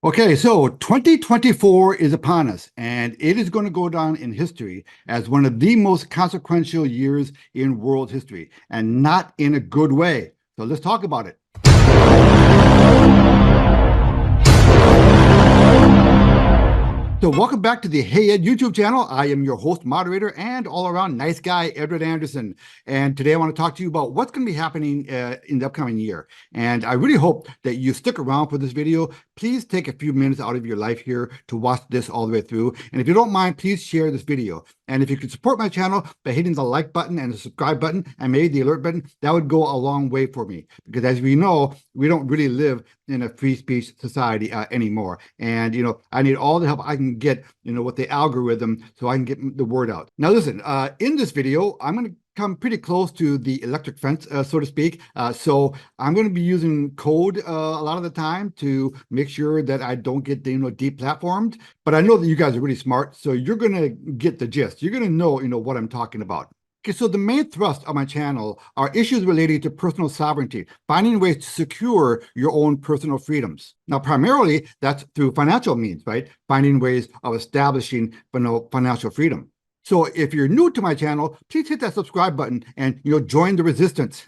Okay, so 2024 is upon us, and it is going to go down in history as one of the most consequential years in world history, and not in a good way. So let's talk about it. So welcome back to the Hey Ed YouTube channel. I am your host, moderator, and all-around nice guy, Edward Anderson. And today I want to talk to you about what's going to be happening in the upcoming year. And I really hope that you stick around for this video. Please take a few minutes out of your life here to watch this all the way through. And if you don't mind, please share this video. And if you could support my channel by hitting the like button and the subscribe button and maybe the alert button, that would go a long way for me. Because as we know, we don't really live in a free speech society anymore. And, I need all the help I can get, with the algorithm so I can get the word out. Now, listen, in this video, I'm going to come pretty close to the electric fence, so to speak. So I'm going to be using code a lot of the time to make sure that I don't get, deplatformed. But I know that you guys are really smart, so you're going to get the gist. You're going to know, what I'm talking about. Okay, so the main thrust of my channel are issues related to personal sovereignty, finding ways to secure your own personal freedoms. Now, primarily, that's through financial means, right? Finding ways of establishing financial freedom. So if you're new to my channel, please hit that subscribe button and join the resistance.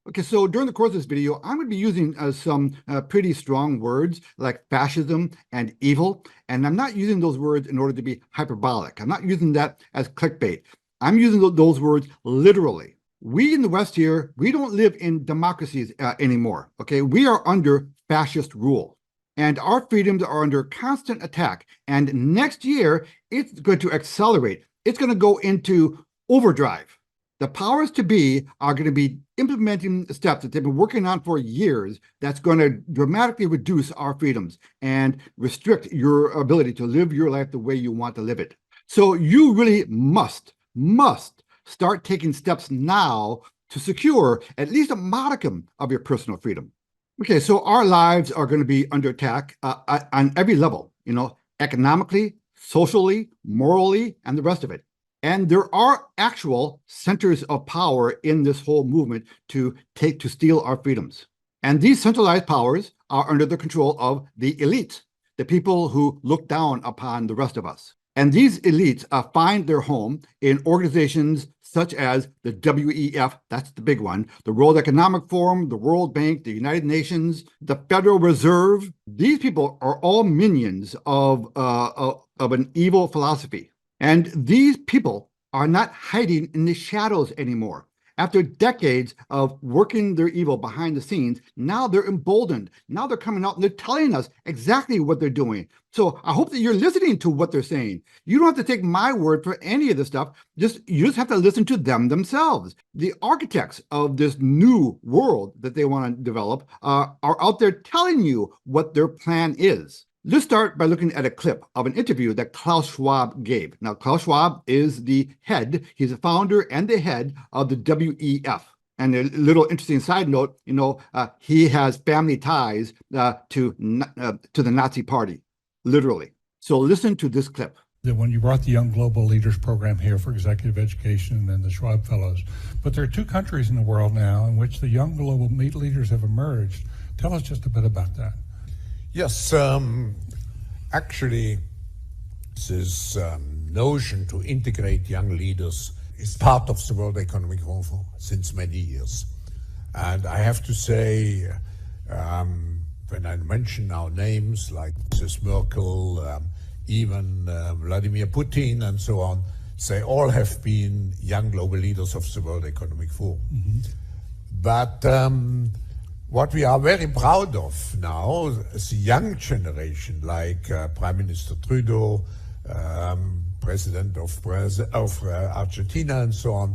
Okay, so during the course of this video, I'm going to be using some pretty strong words like fascism and evil, and I'm not using those words in order to be hyperbolic. I'm not using that as clickbait. I'm using those words literally. We in the West here, we don't live in democracies anymore, okay? We are under fascist rule, and our freedoms are under constant attack. And next year, it's going to accelerate. It's going to go into overdrive. The powers to be are going to be implementing steps that they've been working on for years that's going to dramatically reduce our freedoms and restrict your ability to live your life the way you want to live it. So you really must start taking steps now to secure at least a modicum of your personal freedom. Okay, so our lives are going to be under attack on every level, economically, socially, morally, and the rest of it. And there are actual centers of power in this whole movement to steal our freedoms. And these centralized powers are under the control of the elite, the people who look down upon the rest of us. And these elites find their home in organizations such as the WEF, that's the big one, the World Economic Forum, the World Bank, the United Nations, the Federal Reserve. These people are all minions of an evil philosophy. And these people are not hiding in the shadows anymore. After decades of working their evil behind the scenes, now they're emboldened. Now they're coming out and they're telling us exactly what they're doing. So I hope that you're listening to what they're saying. You don't have to take my word for any of this stuff. You just have to listen to them themselves. The architects of this new world that they want to develop are out there telling you what their plan is. Let's start by looking at a clip of an interview that Klaus Schwab gave. Now, Klaus Schwab is the head, he's the founder and the head of the WEF. And a little interesting side note, he has family ties to the Nazi Party, literally. So listen to this clip. That when you brought the Young Global Leaders Program here for executive education and the Schwab Fellows, but there are two countries in the world now in which the young global leaders have emerged. Tell us just a bit about that. Yes, actually, this notion to integrate young leaders is part of the World Economic Forum since many years. And I have to say, when I mention our names like Mrs. Merkel, even Vladimir Putin and so on, they all have been young global leaders of the World Economic Forum. Mm-hmm. But what we are very proud of now is the young generation, like Prime Minister Trudeau, President of Argentina and so on,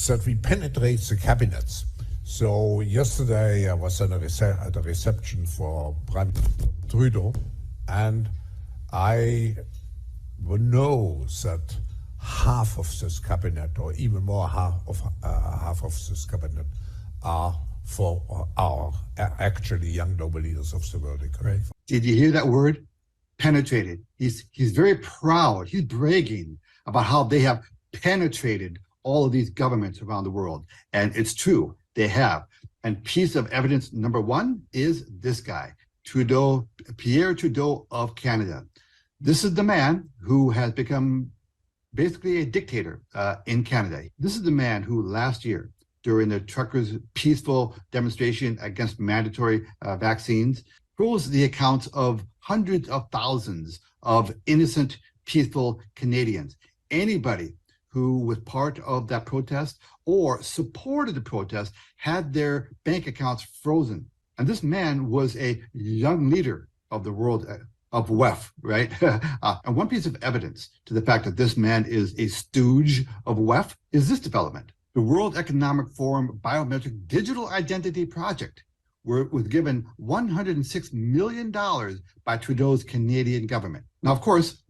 that we penetrate the cabinets. So yesterday I was at a reception for Prime Minister Trudeau, and I know that half of this cabinet, or even more half of this cabinet, are for our actually young global leaders of the world. Right. Did you hear that word? Penetrated. He's very proud. He's bragging about how they have penetrated all of these governments around the world. And it's true, they have. And piece of evidence number one is this guy. Trudeau, Pierre Trudeau of Canada. This is the man who has become basically a dictator in Canada. This is the man who last year, during the truckers' peaceful demonstration against mandatory vaccines, froze the accounts of hundreds of thousands of innocent, peaceful Canadians. Anybody who was part of that protest or supported the protest had their bank accounts frozen. And this man was a young leader of the world of WEF, right? And one piece of evidence to the fact that this man is a stooge of WEF is this development. The World Economic Forum Biometric Digital Identity Project was given $106 million by Trudeau's Canadian government. Now, of course,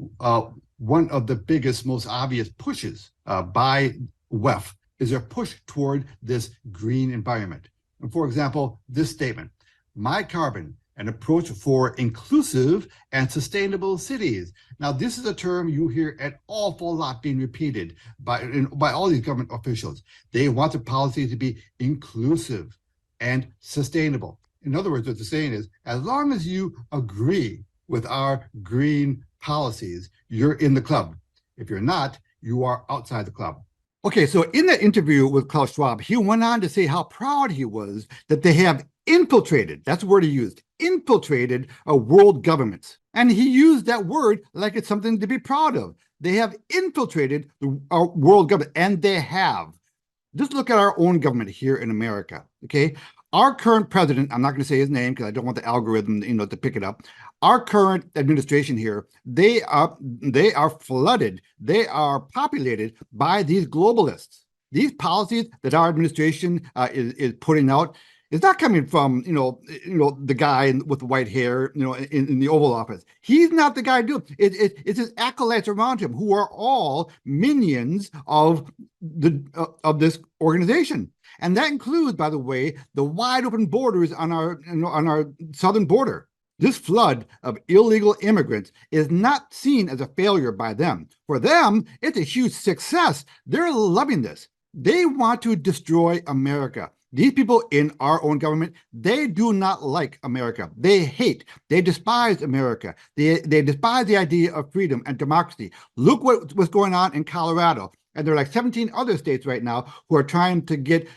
one of the biggest, most obvious pushes by WEF is their push toward this green environment. And for example, this statement, "My Carbon, an approach for inclusive and sustainable cities." Now, this is a term you hear an awful lot being repeated by all these government officials. They want the policy to be inclusive and sustainable. In other words, what they're saying is, as long as you agree with our green policies, you're in the club. If you're not, you are outside the club. Okay, so in that interview with Klaus Schwab, he went on to say how proud he was that they have infiltrated, that's the word he used, infiltrated world governments. And he used that word like it's something to be proud of. They have infiltrated our world government, and they have. Just look at our own government here in America, okay? Our current president, I'm not going to say his name because I don't want the algorithm, to pick it up. Our current administration here, they are flooded, they are populated by these globalists. These policies that our administration is putting out is not coming from the guy with the white hair in the Oval Office. He's not the guy doing it. It's his acolytes around him who are all minions of this organization. And that includes, by the way, the wide open borders on our southern border. This flood of illegal immigrants is not seen as a failure by them. For them, it's a huge success. They're loving this. They want to destroy America. These people in our own government, they do not like America. They hate, they despise America. They despise the idea of freedom and democracy. Look what's going on in Colorado. And there are like 17 other states right now who are trying to get,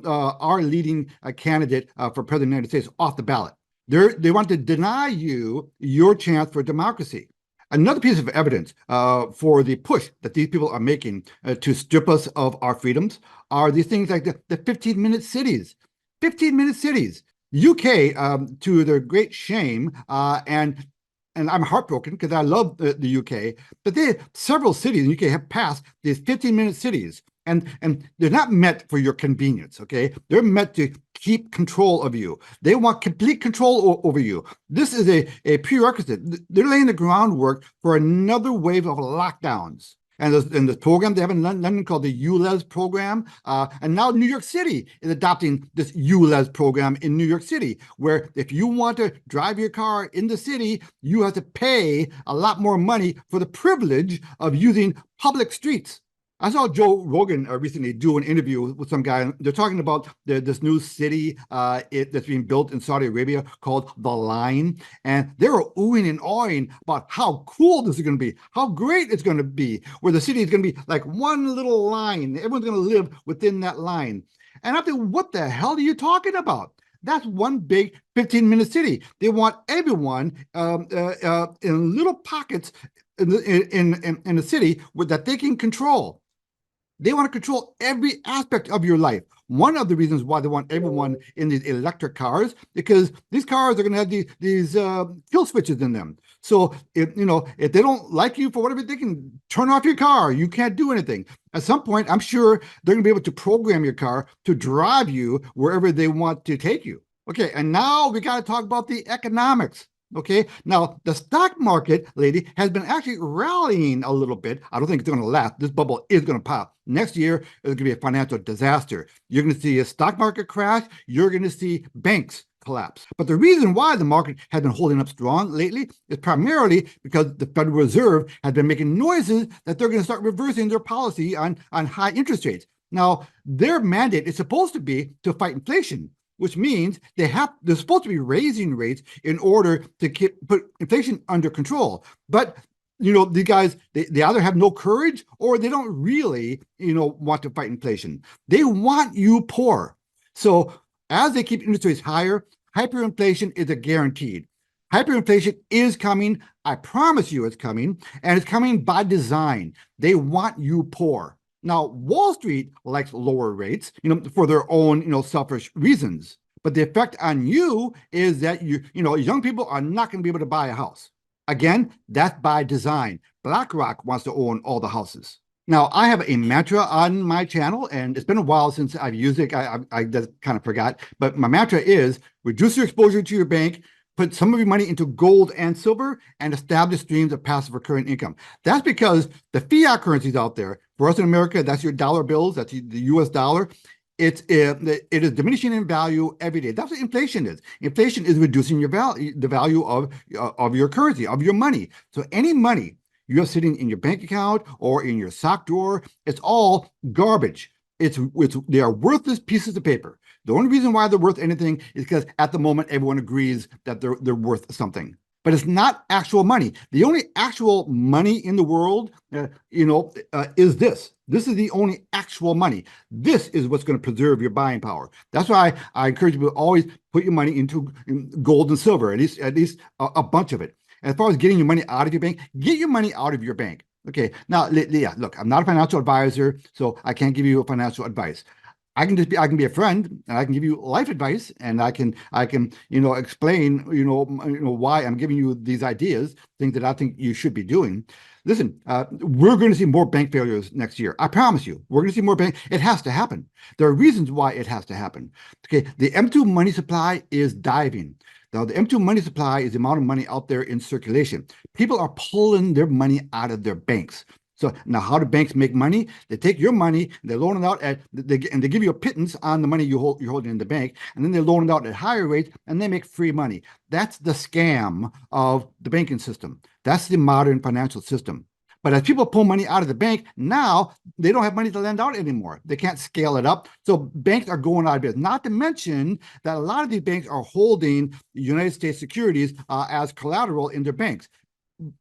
our leading candidate for president of the United States off the ballot. They want to deny you your chance for democracy. Another piece of evidence for the push that these people are making to strip us of our freedoms are these things like the 15-minute cities. 15-minute cities. UK, to their great shame, and I'm heartbroken because I love the UK, but several cities in the UK have passed these 15-minute cities. And they're not meant for your convenience, okay? They're meant to keep control of you. They want complete control over you. This is a prerequisite. They're laying the groundwork for another wave of lockdowns. And the program they have in London called the ULEZ program. And now New York City is adopting this ULEZ program in New York City, where if you want to drive your car in the city, you have to pay a lot more money for the privilege of using public streets. I saw Joe Rogan recently do an interview with some guy. They're talking about this new city that's being built in Saudi Arabia called The Line. And they were oohing and awing about how cool this is going to be, how great it's going to be, where the city is going to be like one little line. Everyone's going to live within that line. And I'm thinking, what the hell are you talking about? That's one big 15-minute city. They want everyone in little pockets in the city that they can control. They want to control every aspect of your life. One of the reasons why they want everyone in these electric cars, because these cars are going to have these kill switches in them. So if they don't like you for whatever, they can turn off your car. You can't do anything. At some point, I'm sure they're going to be able to program your car to drive you wherever they want to take you. Okay, and now we got to talk about the economics. Okay, now the stock market, lady, has been actually rallying a little bit. I don't think it's going to last. This bubble is going to pop. Next year, it's going to be a financial disaster. You're going to see a stock market crash. You're going to see banks collapse. But the reason why the market has been holding up strong lately is primarily because the Federal Reserve has been making noises that they're going to start reversing their policy on high interest rates. Now, their mandate is supposed to be to fight inflation. which means they're supposed to be raising rates in order to put inflation under control. But the guys, they either have no courage or they don't really, want to fight inflation. They want you poor. So as they keep interest rates higher, hyperinflation is a guaranteed. Hyperinflation is coming. I promise you it's coming, and it's coming by design. They want you poor. Now, Wall Street likes lower rates, for their own, selfish reasons. But the effect on you is that young people are not going to be able to buy a house. Again, that's by design. BlackRock wants to own all the houses. Now, I have a mantra on my channel, and it's been a while since I've used it. I just kind of forgot. But my mantra is reduce your exposure to your bank, put some of your money into gold and silver, and establish streams of passive recurring income. That's because the fiat currencies out there, for us in America, that's your dollar bills, that's the US dollar. It is diminishing in value every day. That's what inflation is. Inflation is reducing the value of your currency, of your money. So any money you have sitting in your bank account or in your sock drawer, it's all garbage. They are worthless pieces of paper. The only reason why they're worth anything is because at the moment everyone agrees that they're worth something. But it's not actual money. The only actual money in the world, is this. This is the only actual money. This is what's going to preserve your buying power. That's why I encourage people to always put your money into gold and silver, at least a bunch of it. As far as getting your money out of your bank, get your money out of your bank. Okay. Now, yeah, look, I'm not a financial advisor, so I can't give you financial advice. I can be a friend, and I can give you life advice, and I can explain why I'm giving you these ideas, things that I think you should be doing. Listen, we're going to see more bank failures next year. I promise you, we're going to see more bank. It has to happen. There are reasons why it has to happen. Okay, the M2 money supply is diving. Now, the M2 money supply is the amount of money out there in circulation. People are pulling their money out of their banks. So now how do banks make money? They take your money, they loan it out and they give you a pittance on the money you're holding in the bank, and then they loan it out at higher rates, and they make free money. That's the scam of the banking system. That's the modern financial system. But as people pull money out of the bank, now they don't have money to lend out anymore. They can't scale it up. So banks are going out of business. Not to mention that a lot of these banks are holding United States securities as collateral in their banks,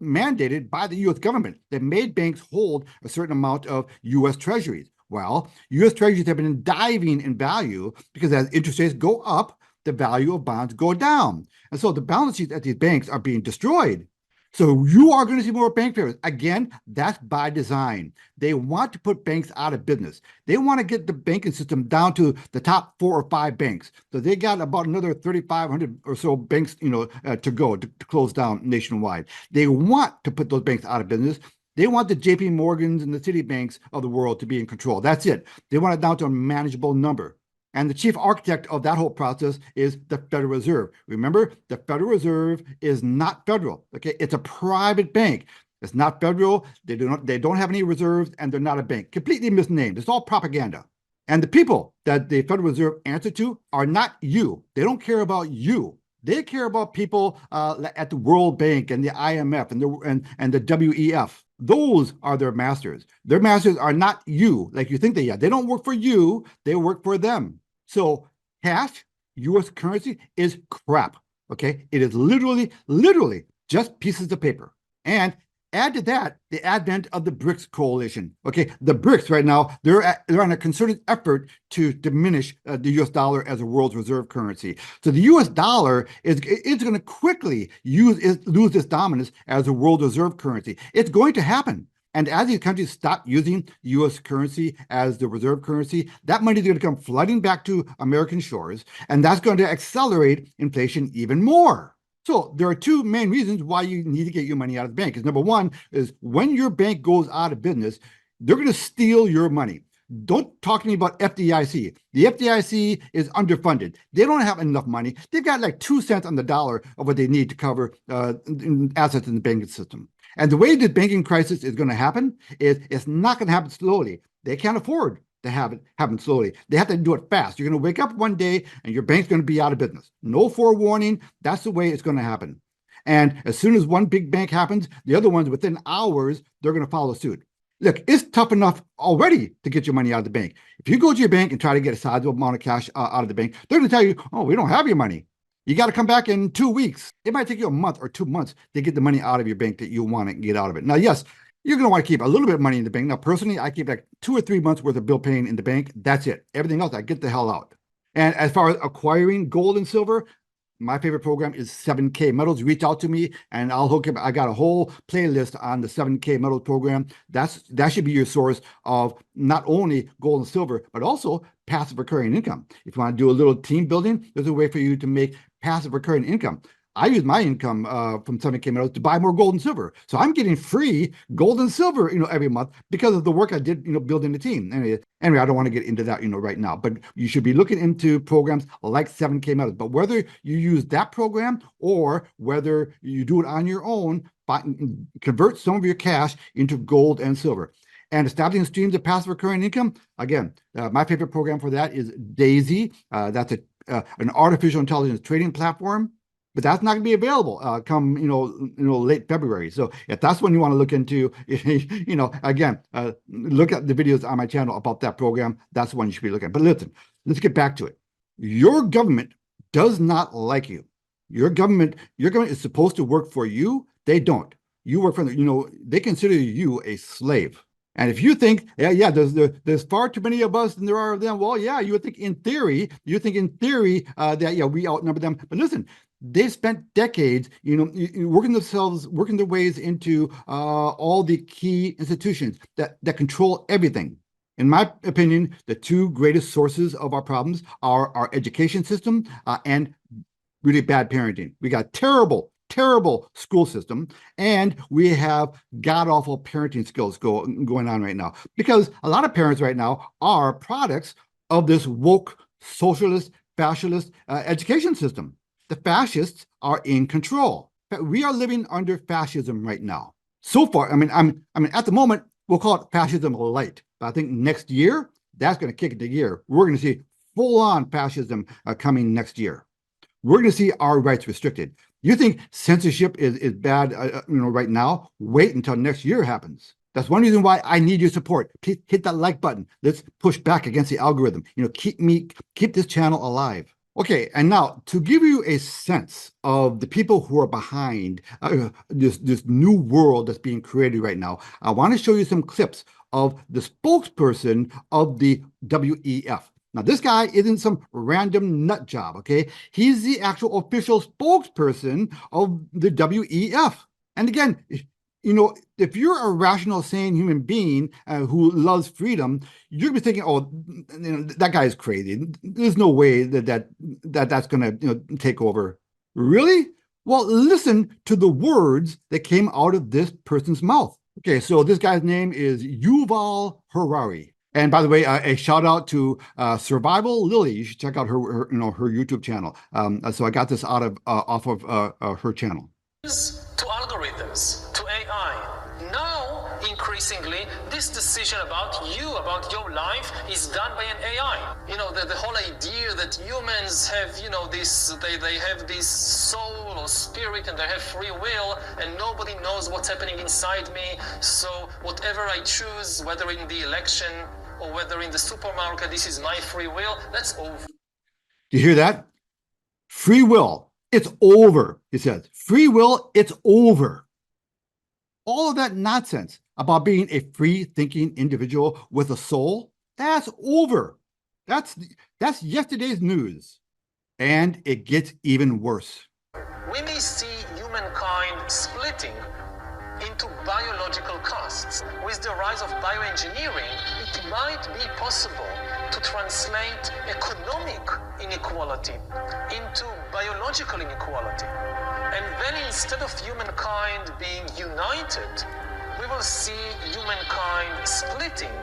mandated by the U.S. government that made banks hold a certain amount of U.S. treasuries. Well, U.S. treasuries have been diving in value because as interest rates go up, the value of bonds go down. And so the balance sheets at these banks are being destroyed. So you are going to see more bank failures. Again, that's by design. They want to put banks out of business. They want to get the banking system down to the top 4 or 5 banks. So they got about another 3,500 or so banks, to go to close down nationwide. They want to put those banks out of business. They want the JP Morgans and the Citibanks of the world to be in control. That's it. They want it down to a manageable number. And the chief architect of that whole process is the Federal Reserve. Remember, the Federal Reserve is not federal. Okay, it's a private bank. It's not federal. They don't have any reserves, and they're not a bank. Completely misnamed. It's all propaganda. And the people that the Federal Reserve answer to are not you. They don't care about you. They care about people at the World Bank and the IMF and the WEF. Those are their masters. Their masters are not you, like you think they are. They don't work for you. They work for them. So cash, U.S. currency, is crap. Okay, it is literally just pieces of paper. And add to that the advent of the BRICS coalition. Okay, the BRICS right now, they're on a concerted effort to diminish the U.S. dollar as a world's reserve currency. So the U.S. dollar is going to quickly lose its dominance as a world reserve currency. It's going to happen. And as these countries stop using U.S. currency as the reserve currency, that money is going to come flooding back to American shores, and that's going to accelerate inflation even more. So there are 2 main reasons why you need to get your money out of the bank. Number one is when your bank goes out of business, they're going to steal your money. Don't talk to me about FDIC. The FDIC is underfunded. They don't have enough money. They've got like 2 cents on the dollar of what they need to cover assets in the banking system. And the way the banking crisis is going to happen is it's not going to happen slowly. They can't afford to have it happen slowly. They have to do it fast. You're going to wake up one day and your bank's going to be out of business. No forewarning. That's the way it's going to happen. And as soon as one big bank happens, the other ones within hours, they're going to follow suit. Look, it's tough enough already to get your money out of the bank. If you go to your bank and try to get a sizable amount of cash out of the bank, they're going to tell you, oh, we don't have your money. You got to come back in 2 weeks. It might take you a month or 2 months to get the money out of your bank that you want to get out of it. Now, yes, you're going to want to keep a little bit of money in the bank. Now, personally, I keep like 2 or 3 months worth of bill paying in the bank. That's it. Everything else, I get the hell out. And as far as acquiring gold and silver, my favorite program is 7K Metals. Reach out to me and I'll hook up. I got a whole playlist on the 7K Metals program. That should be your source of not only gold and silver, but also passive recurring income. If you want to do a little team building, there's a way for you to make passive recurring income. I use my income from 7K Metals to buy more gold and silver. So I'm getting free gold and silver, every month because of the work I did, building the team. Anyway, I don't want to get into that, right now, but you should be looking into programs like 7K Metals. But whether you use that program or whether you do it on your own, convert some of your cash into gold and silver. And establishing streams of passive recurring income, again, my favorite program for that is Daisy. That's an artificial intelligence trading platform. But that's not going to be available come late February. So if that's one you want to look into, again, look at the videos on my channel about that program. That's the one you should be looking at. But listen, let's get back to it. Your government does not like you. Your government is supposed to work for you. They don't. You work for them. They consider you a slave. And if you think, there's far too many of us than there are of them, well, yeah, you would think in theory, that we outnumber them. But listen, they've spent decades, working their ways into all the key institutions that control everything. In my opinion, the two greatest sources of our problems are our education system and really bad parenting. We got terrible school system, and we have god-awful parenting skills going on right now, because a lot of parents right now are products of this woke, socialist, fascist education system. The fascists are in control. We are living under fascism right now. So far, at the moment, we'll call it fascism light. But I think next year, that's going to kick into gear. We're going to see full-on fascism coming next year. We're going to see our rights restricted. You think censorship is bad, right now? Wait until next year happens. That's one reason why I need your support. Hit that like button. Let's push back against the algorithm. Keep this channel alive. Okay, and now to give you a sense of the people who are behind this new world that's being created right now, I want to show you some clips of the spokesperson of the WEF. Now, this guy isn't some random nut job, okay? He's the actual official spokesperson of the WEF. And again, if you're a rational, sane human being who loves freedom, you're gonna be thinking, oh, that guy is crazy. There's no way that's gonna take over. Really? Well, listen to the words that came out of this person's mouth. Okay, so this guy's name is Yuval Harari. And by the way, a shout out to Survival Lily. You should check out her YouTube channel. So I got this off of her channel. To algorithms, to AI. Now, increasingly, this decision about your life is done by an AI. The whole idea that humans have, they have this soul or spirit and they have free will and nobody knows what's happening inside me. So whatever I choose, whether in the election or whether in the supermarket, this is my free will, that's over. Do you hear that? Free will. It's over, he says. Free will, it's over. All of that nonsense about being a free-thinking individual with a soul, that's over. That's yesterday's news. And it gets even worse. We may see humankind splitting into biological castes. With the rise of bioengineering, it might be possible to translate economic inequality into biological inequality. And then instead of humankind being united, we will see humankind splitting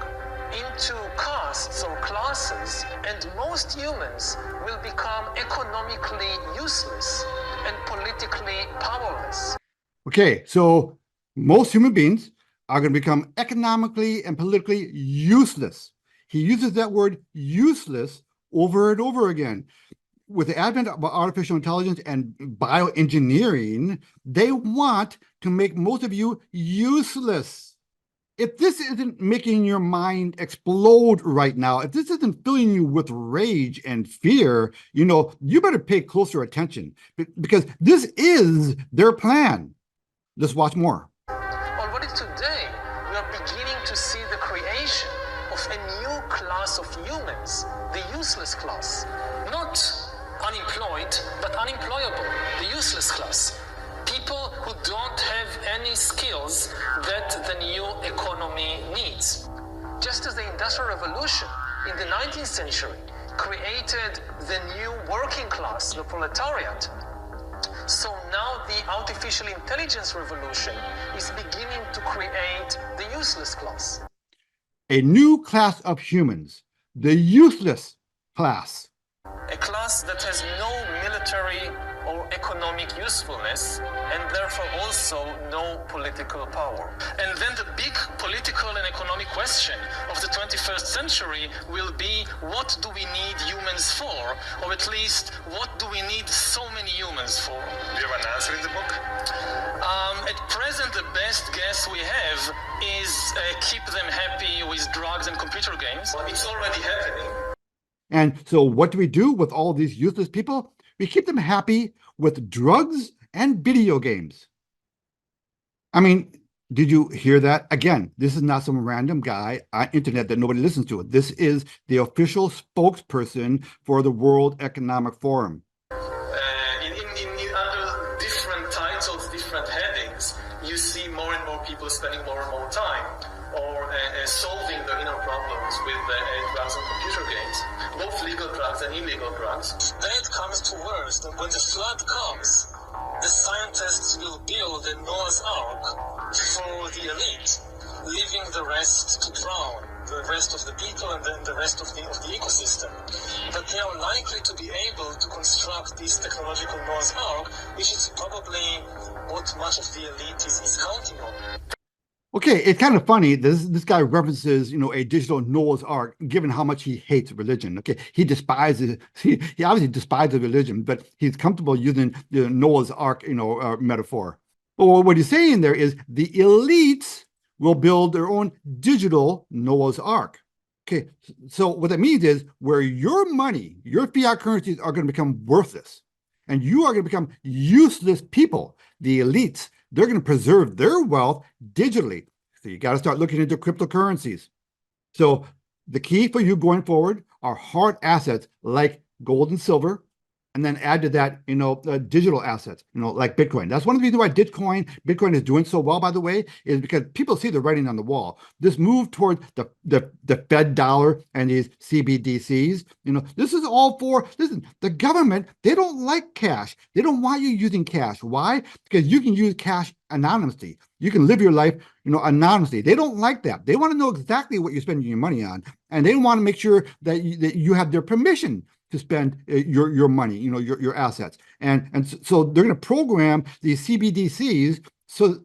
into castes or classes, and most humans will become economically useless and politically powerless. Okay, so most human beings are going to become economically and politically useless. He uses that word useless over and over again. With the advent of artificial intelligence and bioengineering, they want to make most of you useless. if this isn't making your mind explode right now, if this isn't filling you with rage and fear, you better pay closer attention because this is their plan. Let's watch more. Already today, we are beginning to see the creation of a new class of humans, the useless class. Not unemployed, but unemployable, the useless class. People who don't have any skills that the new economy needs. Just as the Industrial Revolution in the 19th century created the new working class, the proletariat, so now the artificial intelligence revolution is beginning to create the useless class. A new class of humans, the useless class. A class that has no military or economic usefulness and therefore also no political power. And then the big political and economic question of the 21st century will be, what do we need humans for? Or at least, what do we need so many humans for? Do you have an answer in the book? At present, the best guess we have is keep them happy with drugs and computer games. It's already happening. And so what do we do with all these useless people? We keep them happy with drugs and video games. I mean, did you hear that? Again, this is not some random guy on internet that nobody listens to. This is the official spokesperson for the World Economic Forum. Under different titles, different headings, you see more and more people spending more and more time or solving their inner problems with drugs and computer games, both legal drugs and illegal drugs. Then it comes to worse, that when the flood comes, the scientists will build a Noah's Ark for the elite, leaving the rest to drown, the rest of the people and then the rest of the ecosystem. But they are likely to be able to construct this technological Noah's Ark, which is probably what much of the elite is counting on. Okay, it's kind of funny. This guy references, a digital Noah's Ark, given how much he hates religion. Okay, he despises. He obviously despises religion, but he's comfortable using the Noah's Ark, metaphor. Well, what he's saying there is the elites will build their own digital Noah's Ark. Okay, so what that means is where your money, your fiat currencies are going to become worthless, and you are going to become useless people. The elites, they're going to preserve their wealth digitally. So you got to start looking into cryptocurrencies. So the key for you going forward are hard assets like gold and silver, and then add to that, digital assets, like Bitcoin. That's one of the reasons why Bitcoin is doing so well, by the way, is because people see the writing on the wall. This move toward the Fed dollar and these CBDCs, this is all for, listen, the government, they don't like cash. They don't want you using cash. Why? Because you can use cash anonymously. You can live your life, anonymously. They don't like that. They want to know exactly what you're spending your money on. And they want to make sure that you have their permission to spend your money, your assets. And so they're going to program these CBDCs so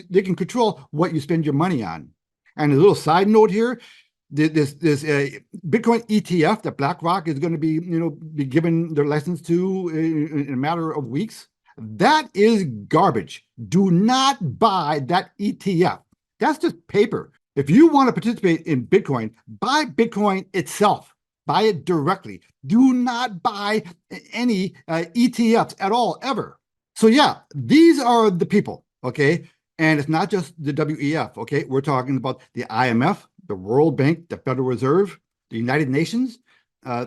they can control what you spend your money on. And a little side note here, this Bitcoin ETF that BlackRock is going to be given their license to in a matter of weeks, that is garbage. Do not buy that ETF. That's just paper. If you want to participate in Bitcoin, buy Bitcoin itself. Buy it directly. Do not buy any ETFs at all, ever. So yeah, these are the people, okay? And it's not just the WEF, okay? We're talking about the IMF, the World Bank, the Federal Reserve, the United Nations.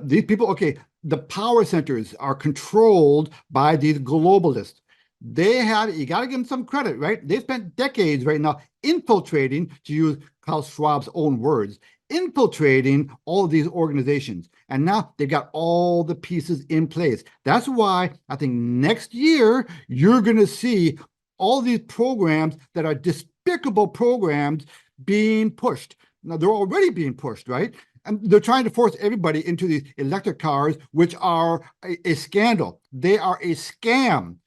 These people, okay, the power centers are controlled by these globalists. You got to give them some credit, right? They spent decades right now infiltrating, to use Klaus Schwab's own words, infiltrating all of these organizations. And now they've got all the pieces in place. That's why I think next year, you're going to see all these programs that are despicable programs being pushed. Now, they're already being pushed, right? And they're trying to force everybody into these electric cars, which are a scandal. They are a scam.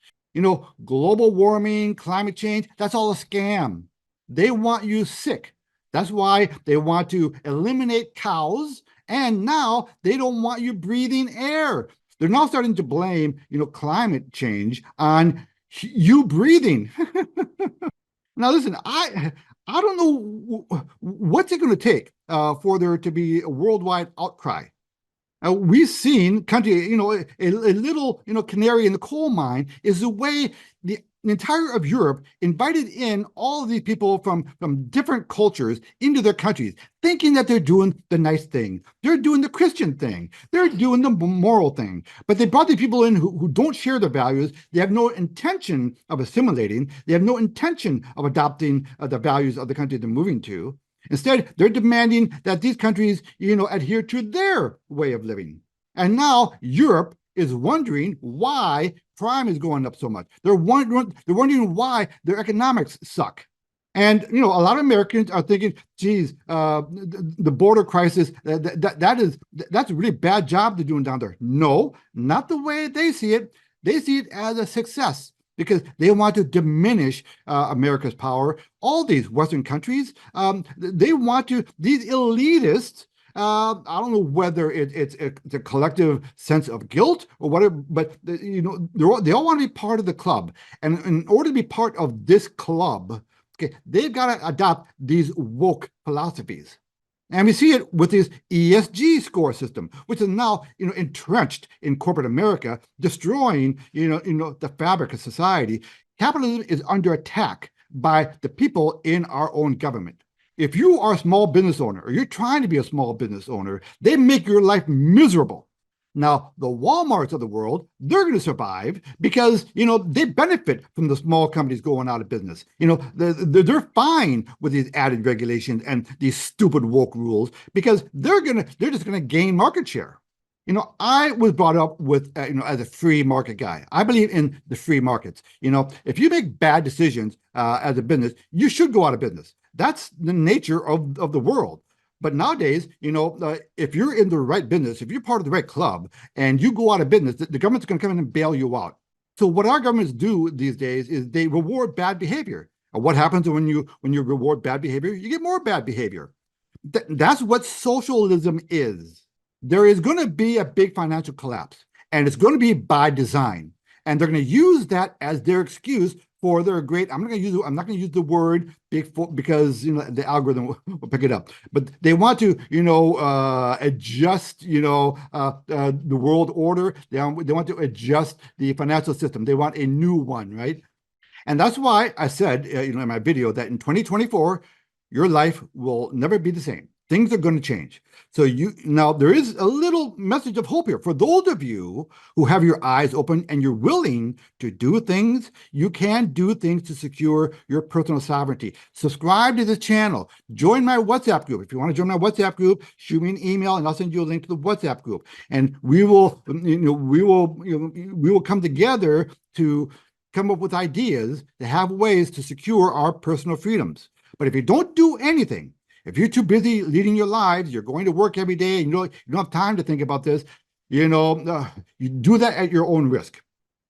Global warming, climate change, that's all a scam. They want you sick. That's why they want to eliminate cows, and now they don't want you breathing air. They're now starting to blame, climate change on you breathing. Now, listen, I don't know what's it going to take for there to be a worldwide outcry. We've seen country, a little, canary in the coal mine is the way the entire of Europe invited in all of these people from different cultures into their countries, thinking that they're doing the nice thing. They're doing the Christian thing. They're doing the moral thing. But they brought these people in who don't share their values. They have no intention of assimilating. They have no intention of adopting the values of the country they're moving to. Instead, they're demanding that these countries, adhere to their way of living. And now Europe is wondering why crime is going up so much. They're wondering why their economics suck. And, a lot of Americans are thinking, geez, the border crisis, that's a really bad job they're doing down there. No, not the way they see it. They see it as a success, because they want to diminish America's power. All these Western countries, they want to, these elitists, I don't know whether it's a collective sense of guilt or whatever, but they all want to be part of the club. And in order to be part of this club, okay, they've got to adopt these woke philosophies. And we see it with this ESG score system, which is now, entrenched in corporate America, destroying, the fabric of society. Capitalism is under attack by the people in our own government. If you are a small business owner, or you're trying to be a small business owner, they make your life miserable. Now, the Walmarts of the world, they're going to survive because, they benefit from the small companies going out of business. They're fine with these added regulations and these stupid woke rules because they're just going to gain market share. I was brought up with, as a free market guy. I believe in the free markets. If you make bad decisions as a business, you should go out of business. That's the nature of the world. But nowadays, if you're in the right business, if you're part of the right club and you go out of business, the government's going to come in and bail you out. So what our governments do these days is they reward bad behavior. And what happens when you reward bad behavior? You get more bad behavior. That's what socialism is. There is going to be a big financial collapse, and it's going to be by design. And they're going to use that as their excuse for their great. I'm not going to use the word big because the algorithm will pick it up. But they want to adjust the world order. They want to adjust the financial system. They want a new one, right? And that's why I said in my video that in 2024 your life will never be the same. Things are going to change. So now there is a little message of hope here. For those of you who have your eyes open and you're willing to do things, you can do things to secure your personal sovereignty. Subscribe to the channel. Join my WhatsApp group. If you want to join my WhatsApp group, shoot me an email and I'll send you a link to the WhatsApp group. And we will come together to come up with ideas to have ways to secure our personal freedoms. But if you don't do anything, if you're too busy leading your lives, you're going to work every day, and you don't have time to think about this, you do that at your own risk.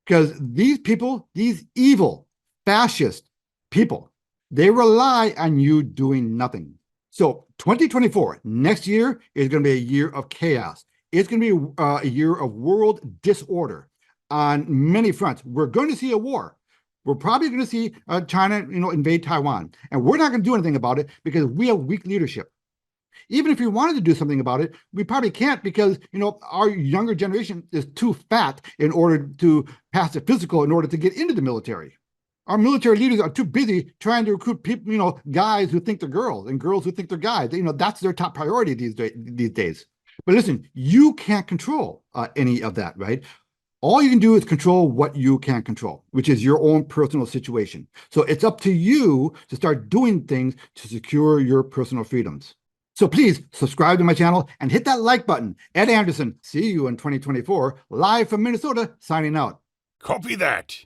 Because these people, these evil, fascist people, they rely on you doing nothing. So 2024, next year, is going to be a year of chaos. It's going to be a year of world disorder on many fronts. We're going to see a war. We're probably going to see China, invade Taiwan. And we're not going to do anything about it because we have weak leadership. Even if we wanted to do something about it, we probably can't because, our younger generation is too fat in order to pass the physical in order to get into the military. Our military leaders are too busy trying to recruit people, guys who think they're girls and girls who think they're guys. That's their top priority these days. But listen, you can't control any of that, right? All you can do is control what you can control, which is your own personal situation. So it's up to you to start doing things to secure your personal freedoms. So please subscribe to my channel and hit that like button. Ed Anderson, see you in 2024, live from Minnesota, signing out. Copy that.